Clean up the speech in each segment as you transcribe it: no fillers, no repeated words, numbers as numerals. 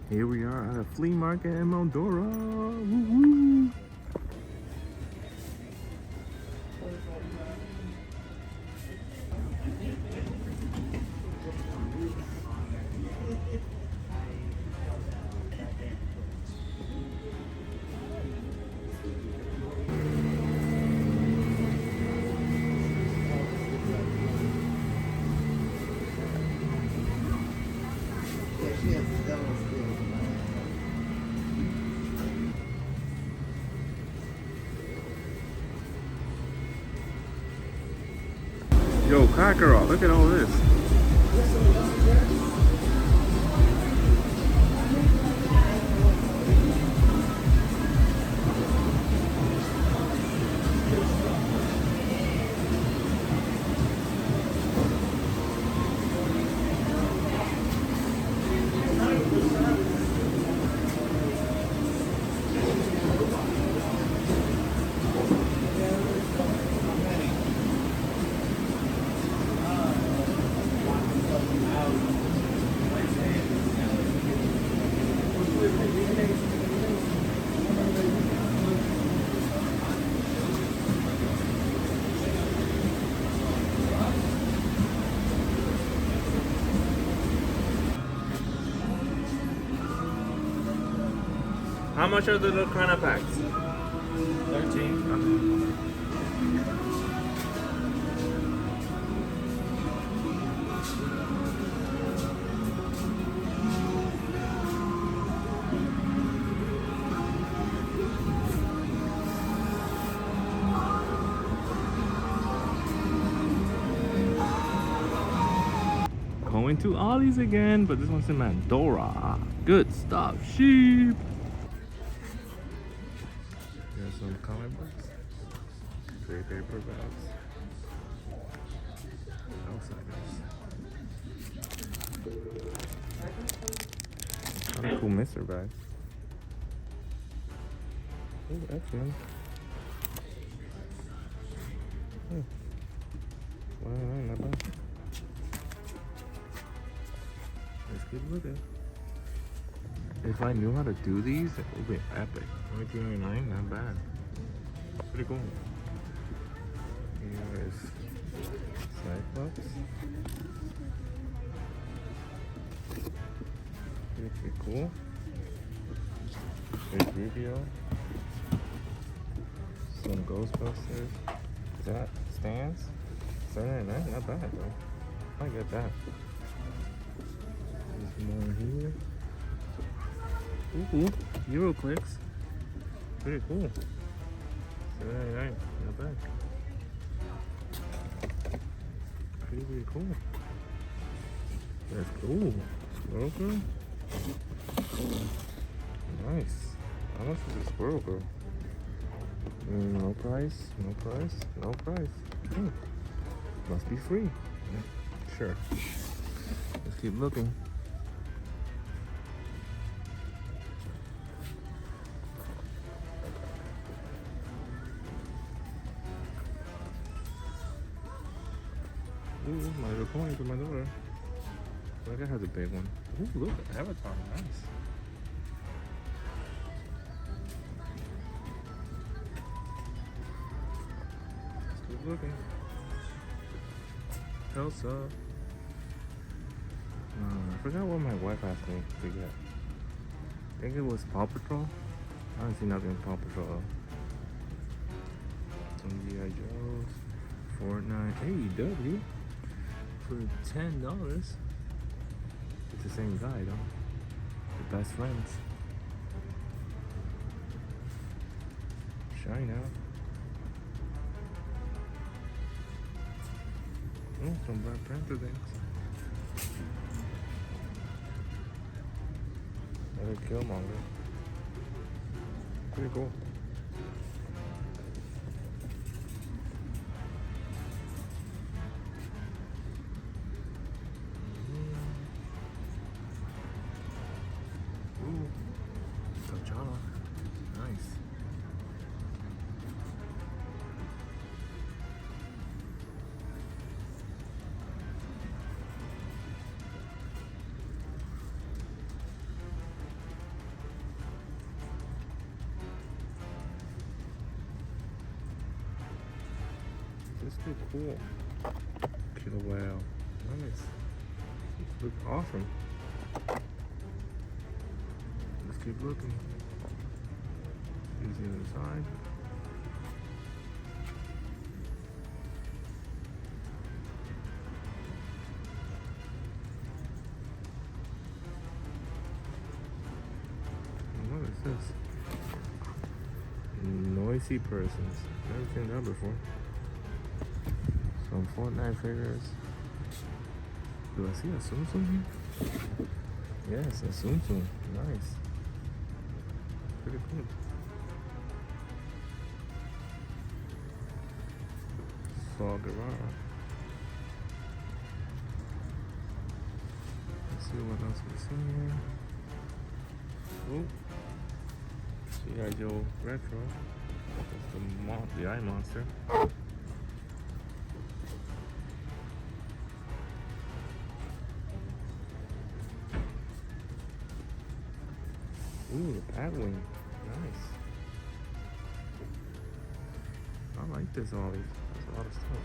Here we are at a flea market in Moldora. Woo-woo. Yo, Kakarot, look at all this. How much are the little Kana packs? 13. Going to Ollie's again, but this one's in Mandora. Good stuff, sheep. Here's some comic books. Trade paperbacks. Outsiders. Kind of cool Mister bags. Oh, X-Men. Oh. Wow, not bad. Let's keep looking. If I knew how to do these, it would be epic. $22.99, not bad. Pretty cool. Here is Cyclops. Pretty cool. There's Rubio. Some Ghostbusters. Is that Stans? $7.99, not bad though. I get that. There's more here. Ooh, Euroclicks. Pretty cool. $7.99, not bad. Pretty cool. That's cool. Squirrel Girl. Nice. How much is a Squirrel Girl? No price, no price, no price. Must be free. Sure. Let's keep looking. Ooh, my little pony for my daughter. Like it has a big one. Ooh, look, Avatar, nice. Let's keep looking. Elsa. I forgot what my wife asked me to get. I think it was Paw Patrol. I don't see nothing in Paw Patrol. Some G.I. Joes. Fortnite. AEW. For $10. It's the same guy though. The best friends. Shine out. Oh, some Black Panther things. Another Killmonger. Pretty cool. Ooh, T'Challa. Nice. pretty cool. Killer whale. Nice. Look awesome. Let's keep looking. Here's the other side. What is this? Noisy persons. Never seen that before. Some Fortnite figures. Do I see a Tsum Tsum here? Yes, a Tsum Tsum. Nice. Pretty cool. Saw Gerrera. Let's see what else we see here. Oh, G.I. Joe Retro. That's the Eye Monster. Ooh, the Batwing. Nice. I like this Ollie. That's a lot of stuff.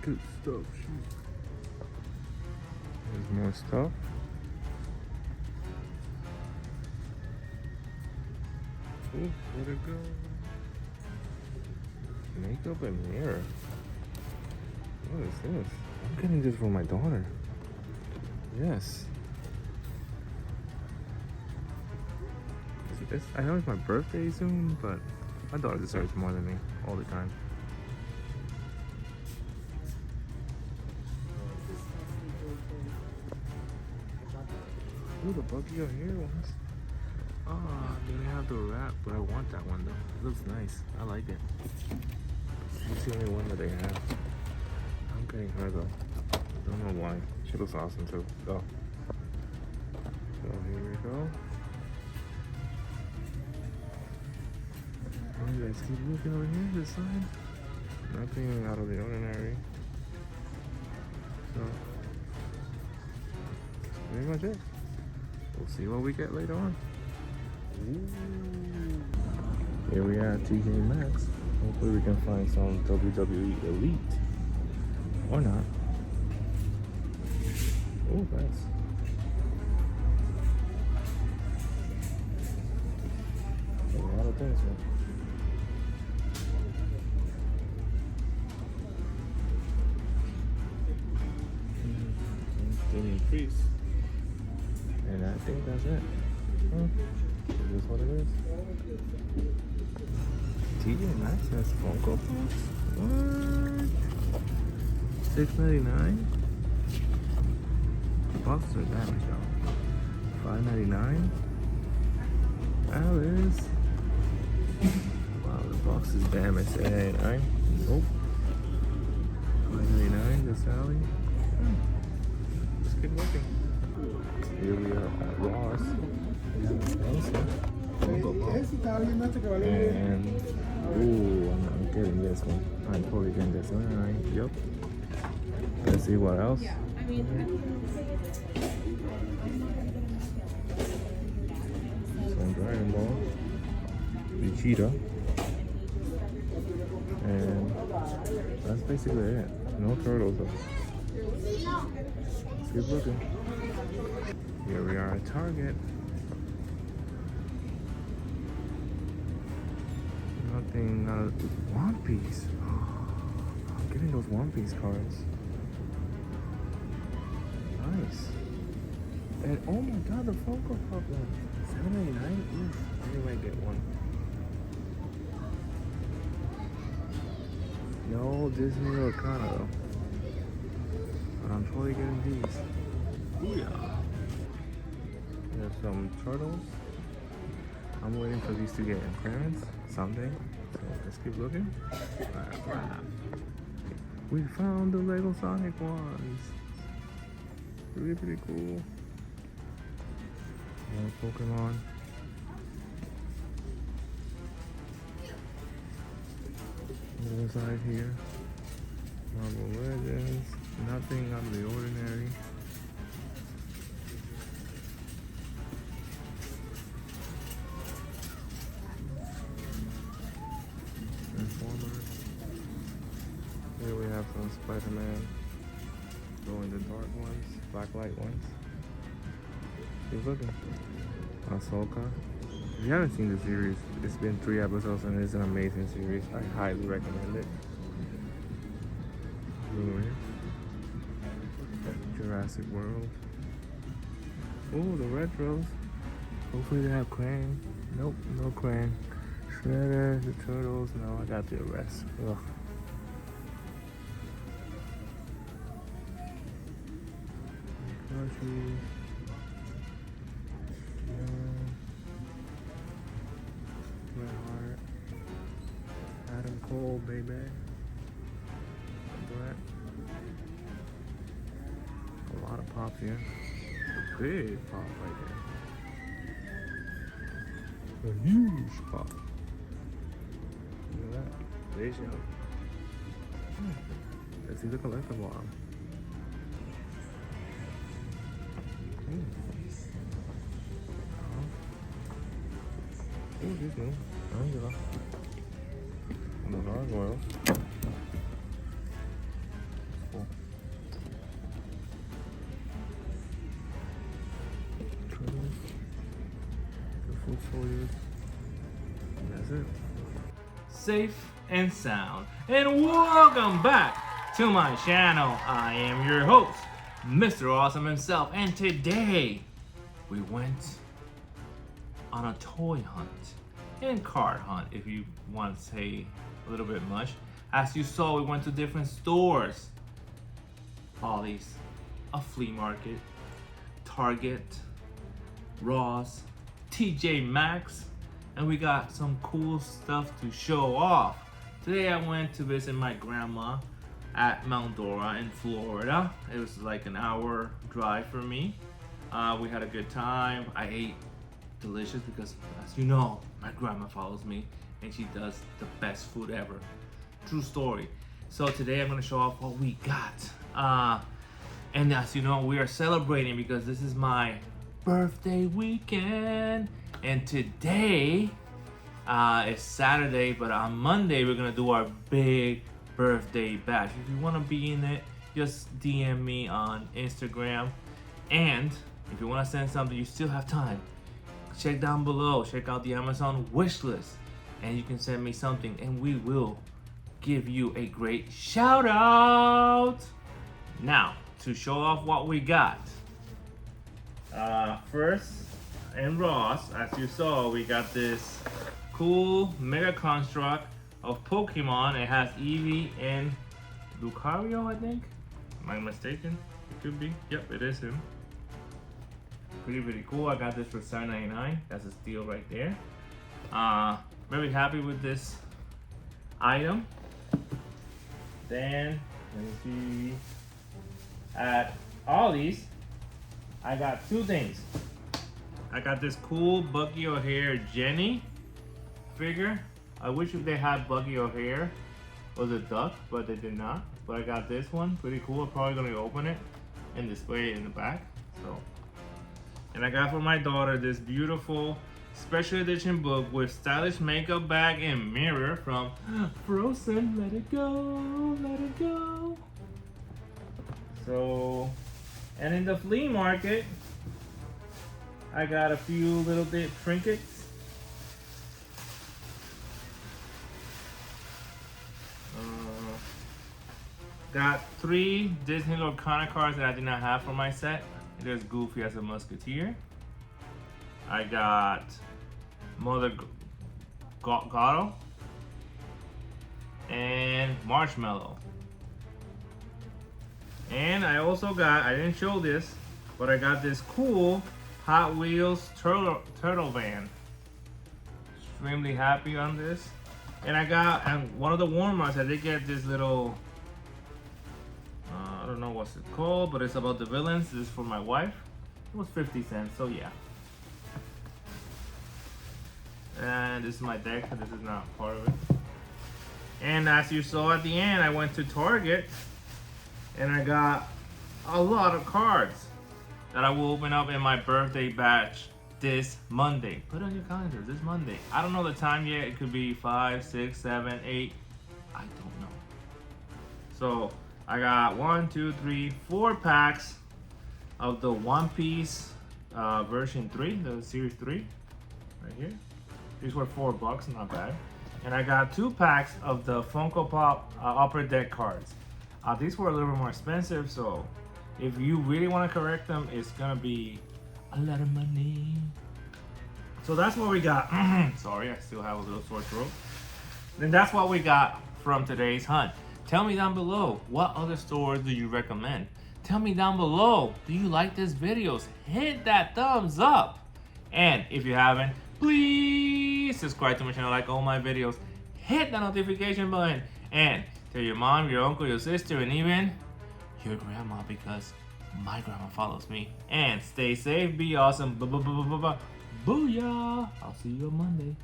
Good stuff. Shoot. There's more stuff. Ooh, where'd it go? Makeup and mirror. What is this? I'm getting this for my daughter. Yes. I know it's my birthday soon, but my daughter deserves more than me all the time. Ooh, the Buggy are here ones. Ah, they didn't have the wrap, but I want that one though. It looks nice. I like it. It's the only one that they have. I'm getting her though. I don't know why. She looks awesome too. So here we go. Let's keep looking over here, this side. Nothing out of the ordinary. So, that's pretty much it. We'll see what we get later on. Ooh. Here we are at TK Maxx. Hopefully we can find some WWE Elite. Or not. Oh, nice. A lot of things here. Increase. And I think that's it. Is this what it is? TJ Maxx has Funko Pops? What? $6.99? The boxes are damaged though. $5.99? Alice. Wow, the box is damaged. $8.99? Nope. $5.99 the Sally. Let's keep looking. Here we are at Ross. We have a pencil. And ooh, I'm getting this one. I'm probably getting this one. Yep. Let's see what else. Some Dragon Ball. Vegeta. And that's basically it. No turtles though. Let's keep looking. Here we are at Target. Nothing, One Piece. I'm getting those One Piece cards. Nice. And oh my god, the Funko Pop one. $7.99? Oof, I might get one. No Disney Locana though. But I'm totally getting these. Booyah. There's some turtles. I'm waiting for these to get in clearance someday. So let's keep looking. We found the Lego Sonic ones. Really pretty cool. More Pokemon. Other side here. Marvel Legends. Nothing out of the ordinary. Some Spider-Man. Glow in the dark ones, black light ones. Keep looking. Ahsoka. If you haven't seen the series, it's been 3 episodes and it's an amazing series. I highly recommend it. Blu-ray. Jurassic World. Oh, the retros. Hopefully they have Krang. Nope, no Krang. Shredder, the Turtles. No, I got the rest. Ugh. Hershey's. Red Heart. Adam Cole, baby. Black. A lot of pops here. A big pop right there. A huge pop. Look at that. Deja. Let's see the collectible arm. Oh, this new. Angela. The gargoyle. Cool. Turtles. The food foliage. That's it. Safe and sound. And welcome back to my channel. I am your host, Mr. Awesome himself, and today we went on a toy hunt and card hunt, if you want to say a little bit much. As you saw, we went to different stores. Ollie's, a flea market, Target, Ross, TJ Maxx, and we got some cool stuff to show off. Today I went to visit my grandma at Mount Dora in Florida. It was like an hour drive for me. We had a good time. I ate delicious because, as you know, my grandma follows me and she does the best food ever. True story. So today I'm gonna show off what we got. And as you know, we are celebrating because this is my birthday weekend. And today is Saturday, but on Monday we're gonna do our big birthday bash. If you want to be in it, just DM me on Instagram. And if you want to send something, you still have time. Check down below. Check out the Amazon wish list, and you can send me something, and we will give you a great shout out. Now, to show off what we got. First, in Ross, as you saw, we got this cool Mega Construct of Pokemon. It has Eevee and Lucario, I think. Am I mistaken? It could be. Yep, it is him. Pretty cool. I got this for $7.99. That's a steal right there. Very happy with this item. Then, let me see. At Ollie's, I got two things. I got this cool Bucky O'Hare Jenny figure. I wish they had Bucky O'Hare or the duck, but they did not. But I got this one, pretty cool. I'm probably gonna open it and display it in the back. So, and I got for my daughter this beautiful special edition book with stylish makeup bag and mirror from Frozen. Let it go, let it go. So, and in the flea market, I got a few little bit trinkets. Got 3 Disney Lorcana cards that I did not have for my set. There's Goofy as a Musketeer. I got Mother Gato and Marshmallow. And I also got, I didn't show this, but I got this cool Hot Wheels turtle van. Extremely happy on this. And I got, and one of the warm-ups, I did get this little, I don't know what's it called, but it's about the villains. This is for my wife. It was 50 cents, so yeah. And this is my deck, this is not part of it. And as you saw at the end, I went to Target and I got a lot of cards that I will open up in my birthday batch this Monday. Put it on your calendar, this Monday. I don't know the time yet. It could be 5, 6, 7, 8. I don't know. So I got 1, 2, 3, 4 packs of the One Piece version 3, the series 3, right here. These were $4, not bad. And I got 2 packs of the Funko Pop Upper Deck cards. These were a little bit more expensive, so if you really want to correct them, it's gonna be a lot of money. So that's what we got. Sorry, I still have a little sore throat. Then that's what we got from today's hunt. Tell me down below, what other stores do you recommend? Tell me down below, do you like these videos? Hit that thumbs up. And if you haven't, please subscribe to my channel, like all my videos. Hit the notification button and tell your mom, your uncle, your sister, and even your grandma, because my grandma follows me. And stay safe, be awesome. Booyah! I'll see you on Monday.